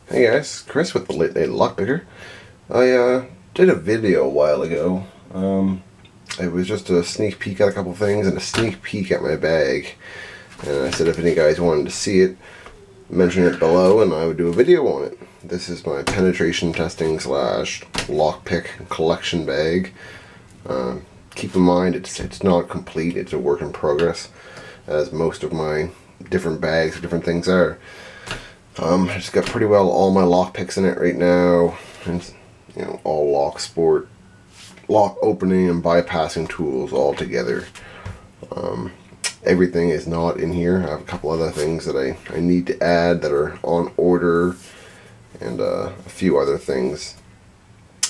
Hey guys, Chris with the Late Night Lockpicker. I did a video a while ago. It was just a sneak peek at a couple things and a sneak peek at my bag. And I said if any guys wanted to see it, mention it below and I would do a video on it. This is my penetration testing / lockpick collection bag. Keep in mind it's not complete, it's a work in progress, as most of my different bags or different things are. It's got pretty well all my lock picks in it right now, and all lock opening and bypassing tools all together. Everything is not in here. I have a couple other things that I need to add that are on order, and a few other things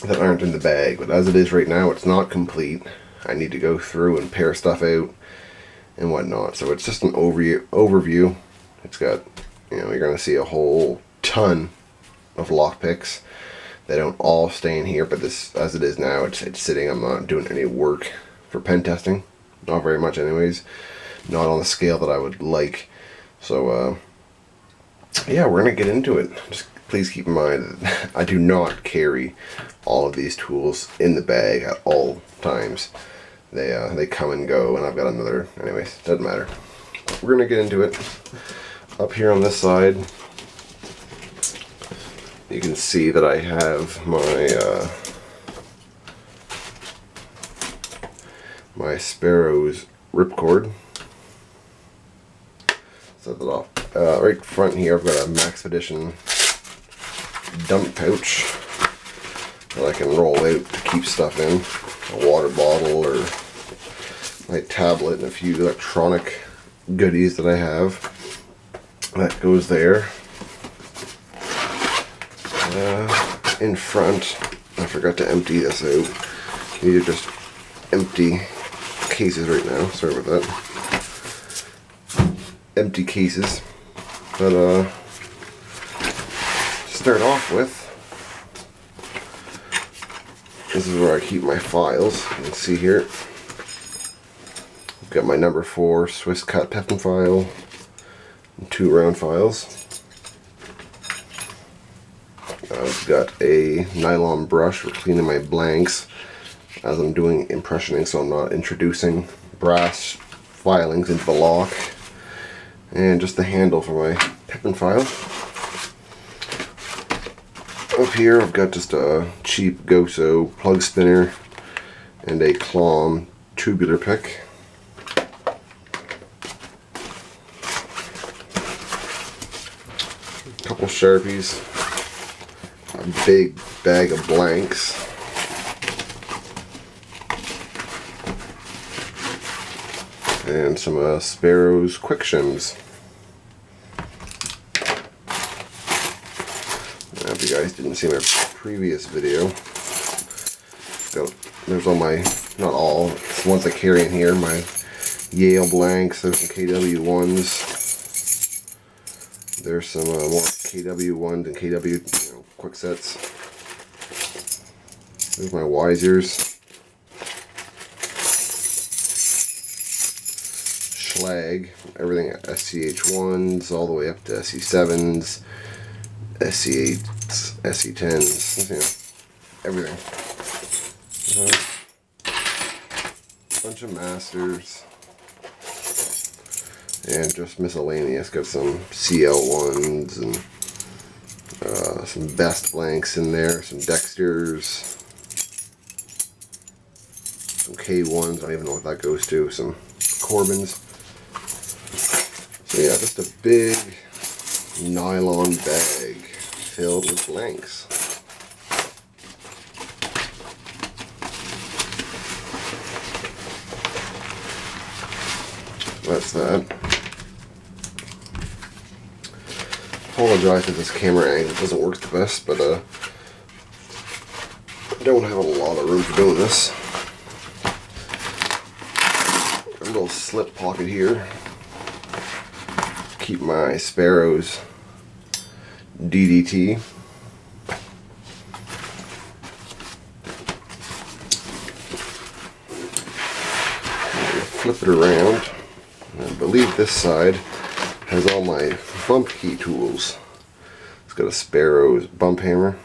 that aren't in the bag. But as it is right now, it's not complete. I need to go through and pair stuff out and whatnot. So it's just an overview. It's got, you're going to see a whole ton of lockpicks. They don't all stay in here, but this, as it is now, it's sitting. I'm not doing any work for pen testing. Not very much anyways. Not on the scale that I would like. So, yeah, we're going to get into it. Just please keep in mind that I do not carry all of these tools in the bag at all times. They come and go, and I've got another. Anyways, doesn't matter. We're going to get into it. Up here on this side, you can see that I have my Sparrow's ripcord. Set that off. Right front here, I've got a Max Edition dump pouch that I can roll out to keep stuff in. A water bottle or my tablet and a few electronic goodies that I have. That goes there. In front, I forgot to empty this out. These are just empty cases right now. Sorry about that. Empty cases. But to start off with, this is where I keep my files. You can see here. I've got my number 4 Swiss cut Pepin file. 2 round files. I've got a nylon brush for cleaning my blanks as I'm doing impressioning, so I'm not introducing brass filings into the lock. And just the handle for my Pepin file. Up here I've got just a cheap Goso plug spinner and a Clom tubular pick. Couple Sharpies, a big bag of blanks, and some Sparrow's quick shims. Now, if you guys didn't see my previous video, there's all my, not all, it's the ones I carry in here, my Yale blanks, there's some KW ones. There's some more KW ones and KW quick sets. There's my Wisers. Schlag, everything SCH ones all the way up to SC7s, SC8s, SC10s, everything. Bunch of masters. And just miscellaneous. Got some CL ones and some Best blanks in there, some Dexters, some K1s, I don't even know what that goes to, some Corbins. So yeah, just a big nylon bag filled with blanks. That's that. Apologize if this camera angle doesn't work the best, but I don't have a lot of room for doing this. A little slip pocket here. Keep my Sparrow's DDT. Flip it around. I believe this side has all my bump key tools. It's got a Sparrow's bump hammer.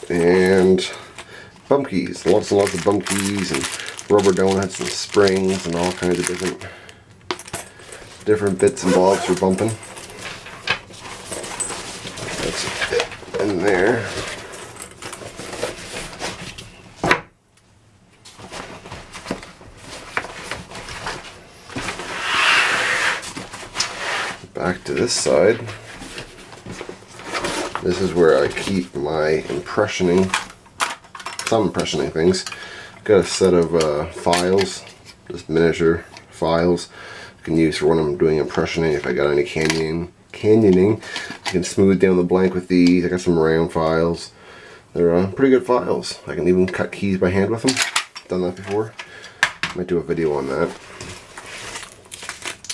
And bump keys, lots and lots of bump keys and rubber donuts and springs and all kinds of different bits and bobs for bumping. That's it in there. Back to this side. This is where I keep my some impressioning things. Got a set of files, just miniature files I can use for when I'm doing impressioning. If I got any canyoning, I can smooth down the blank with these. I got some round files. They're pretty good files. I can even cut keys by hand with them. Done that before. Might do a video on that.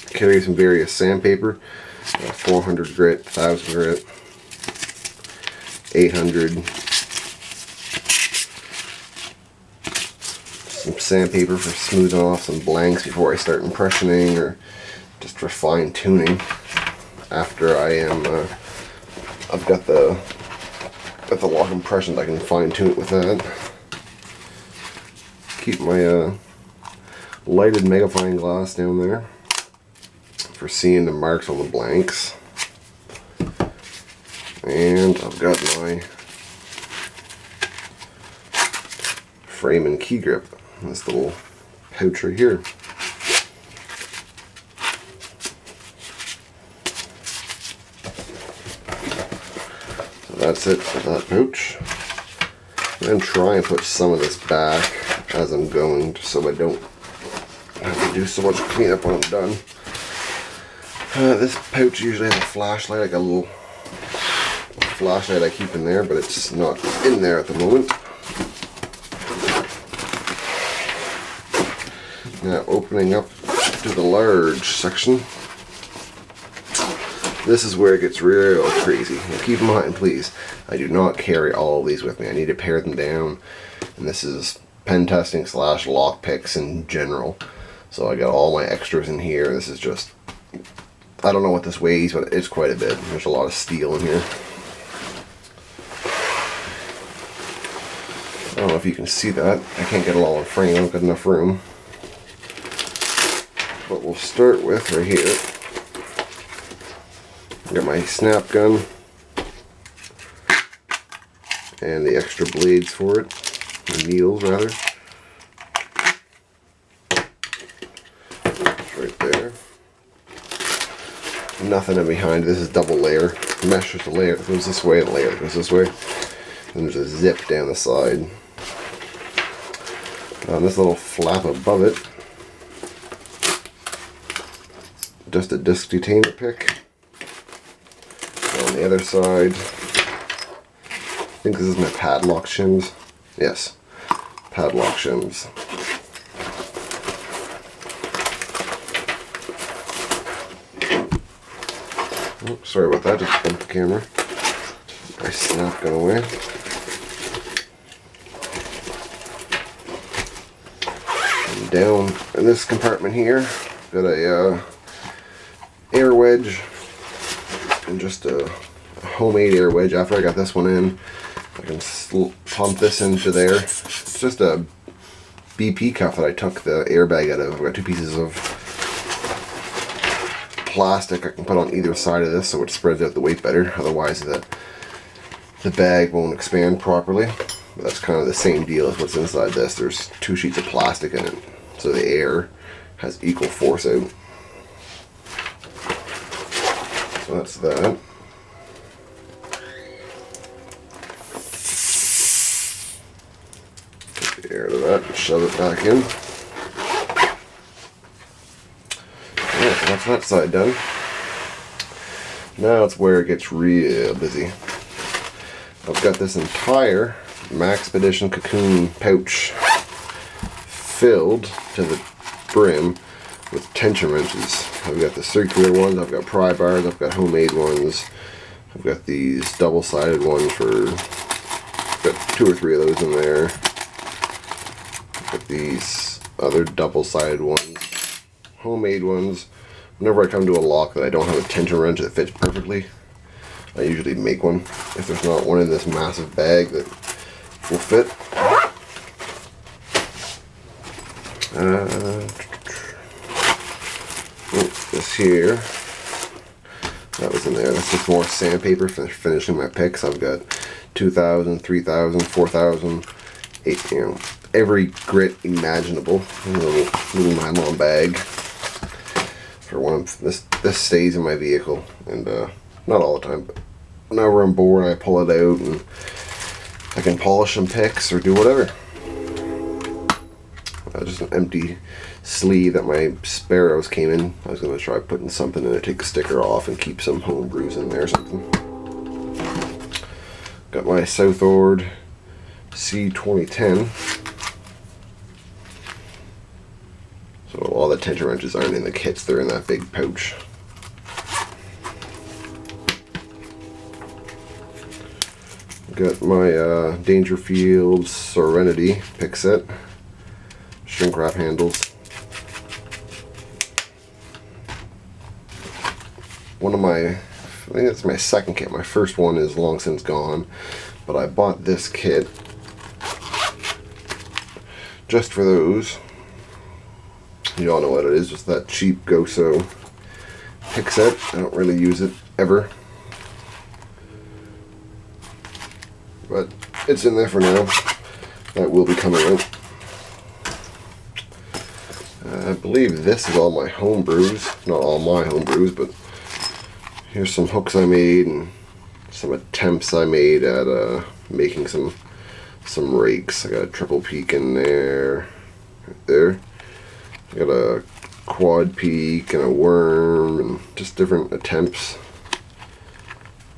Carry some various sandpaper, 400 grit, 1000 grit, 800. Some sandpaper for smoothing off some blanks before I start impressioning, or just for fine tuning after I am I've got the lock impressions. I can fine tune it with that. Keep my lighted magnifying glass down there for seeing the marks on the blanks. And I've got my frame and key grip, this little pouch right here. So that's it for that pouch. I'm going to try and put some of this back as I'm going, just so I don't have to do so much cleanup when I'm done. This pouch usually has a flashlight, like a little flashlight I keep in there, but it's not in there at the moment. Now opening up to the large section. This is where it gets real crazy. Now keep in mind, please, I do not carry all of these with me. I need to pare them down, and this is pen testing / lockpicks in general. So I got all my extras in here. This is just, I don't know what this weighs, but it's quite a bit. There's a lot of steel in here. I don't know if you can see that. I can't get it all in frame. I don't got enough room. But we'll start with right here. I got my snap gun and the extra blades for it, the needles rather. It's right there. Nothing in behind. This is double layer. Mesh is a layer that goes this way, and a layer that goes this way. And there's a zip down the side. On this little flap above it, just a disc detainer pick. On the other side, I think this is my padlock shims. Yes, padlock shims. Oops, sorry about that, just bumped the camera. My snap gun away. And down in this compartment here, got a air wedge, and just a homemade air wedge. After I got this one in, I can pump this into there. It's just a BP cuff that I took the airbag out of. I've got two pieces of plastic I can put on either side of this so it spreads out the weight better. Otherwise the bag won't expand properly. But that's kind of the same deal as what's inside this. There's two sheets of plastic in it, so the air has equal force out. So that's that. Take the air out of that and shove it back in. Yeah, so that's that side done. Now it's where it gets real busy. I've got this entire Maxpedition cocoon pouch filled to the brim with tension wrenches. I've got the circular ones, I've got pry bars, I've got homemade ones, I've got these double-sided ones for, got 2 or 3 of those in there. I've got these other double-sided ones. homemade ones. Whenever I come to a lock that I don't have a tension wrench that fits perfectly, I usually make one. If there's not one in this massive bag that will fit. This here, that was in there. That's just more sandpaper for finishing my picks. I've got 2,000, 3,000, 4,000, 8, you know, every grit imaginable. A little nylon bag for when this stays in my vehicle, and not all the time, but whenever I'm bored, I pull it out and I can polish some picks or do whatever. Just an empty sleeve that my Sparrows came in. I was going to try putting something in it, take the sticker off and keep some home brews in there or something. Got my Southord C2010. So all the tension wrenches aren't in the kits, they're in that big pouch. Got my Dangerfield Serenity pick set. Shrink wrap handles. One of my, I think that's my second kit. My first one is long since gone, but I bought this kit just for those. You all know what it is, just that cheap Goso pick set. I don't really use it ever, but it's in there for now. That will be coming out. I believe this is all my home brews. Not all my home brews, but here's some hooks I made and some attempts I made at making some rakes. I got a triple peak in there, right there. I got a quad peak and a worm and just different attempts.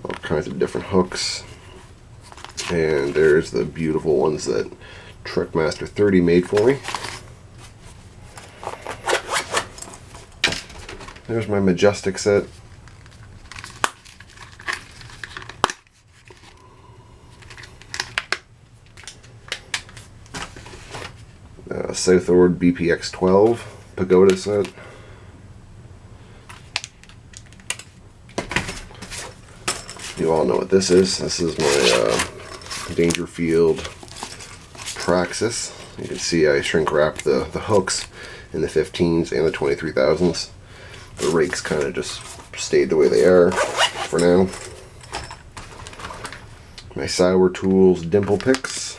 All kinds of different hooks. And there's the beautiful ones that Trickmaster 30 made for me. There's my Majestic set. Southord BPX 12 Pagoda set. You all know what this is. This is my Dangerfield Praxis. You can see I shrink wrapped the hooks in the 15s and the 23,000s. The rakes kind of just stayed the way they are for now. My Sour Tools dimple picks.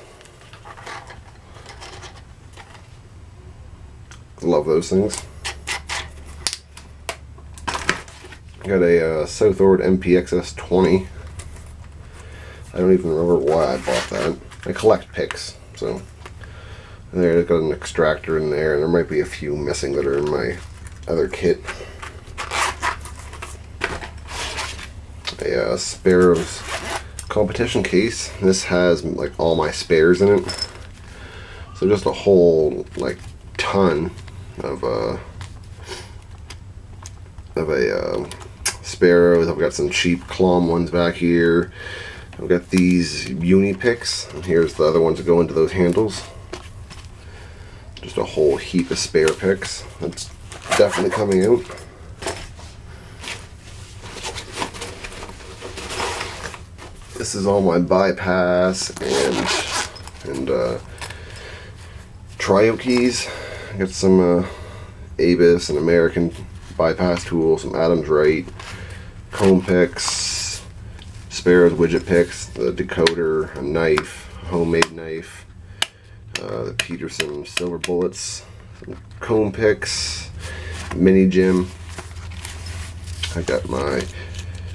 Love those things. Got a Southord MPXS 20. I don't even remember why I bought that. I collect picks, so there, it's got an extractor in there, and there might be a few missing that are in my other kit. A Sparrows competition case. This has like all my spares in it, so just a whole like ton of Sparrows. I've got some cheap Clom ones back here. I've got these uni picks, and here's the other ones that go into those handles. Just a whole heap of spare picks. That's definitely coming out. This is all my bypass and tryout keys. I got some Avis and American bypass tools, some Adams Wright, comb picks, Sparrows widget picks, the decoder, a knife, a homemade knife, the Peterson silver bullets, some comb picks, mini gym. I got my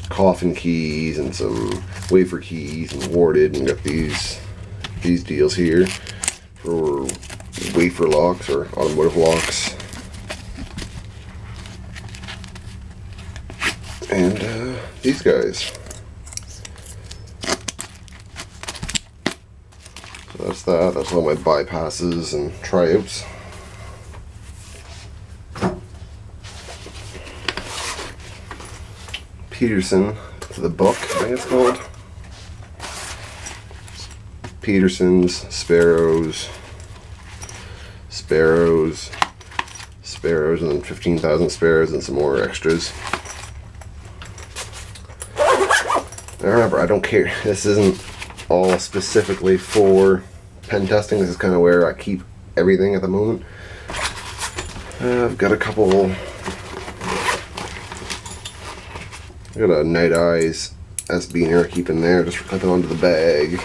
coffin keys and some wafer keys and warded, and got these deals here for wafer locks or automotive locks. And these guys. So that's that. That's all my bypasses and tryouts. Peterson, the book, I think it's called. Peterson's, Sparrows, Sparrows and then 15,000 sparrows and some more extras. Now remember, I don't care. This isn't all specifically for pen testing. This is kind of where I keep everything at the moment. I've got a couple. I got a Night Eyes SB here, keep in there just for clipping onto the bag,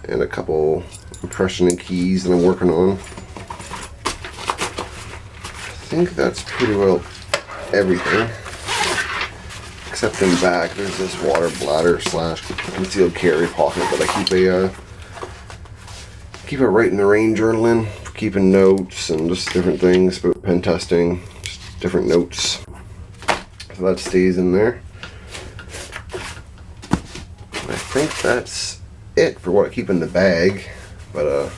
and a couple impression and keys that I'm working on. I think that's pretty well everything. Except in back, there's this water bladder slash concealed carry pocket that I keep a write in the rain journal in for keeping notes and just different things about pen testing, just different notes. So that stays in there. I think that's it for what I keep in the bag. But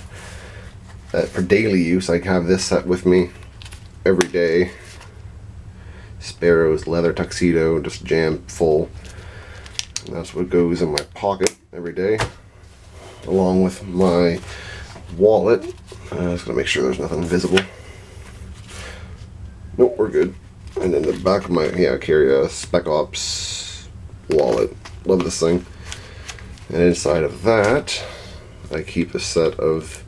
for daily use, I have this set with me every day. Sparrow's leather tuxedo, just jammed full. And that's what goes in my pocket every day, along with my wallet. Just gonna make sure there's nothing visible. Nope, we're good. And in the back of my, I carry a Spec Ops wallet. Love this thing. And inside of that, I keep a set of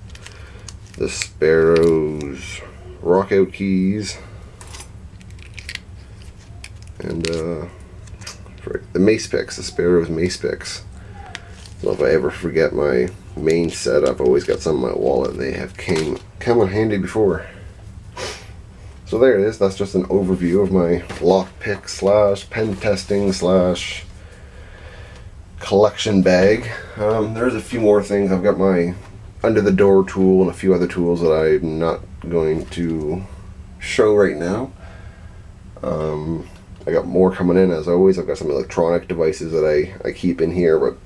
the Sparrow's Rockout keys. And the mace picks, the Sparrow's mace picks. So if I ever forget my main set, I've always got some in my wallet. They have come in handy before. So there it is. That's just an overview of my lockpick slash pen testing slash collection bag. There's a few more things. I've got my under the door tool and a few other tools that I'm not going to show right now. I got more coming in as always. I've got some electronic devices that I keep in here, but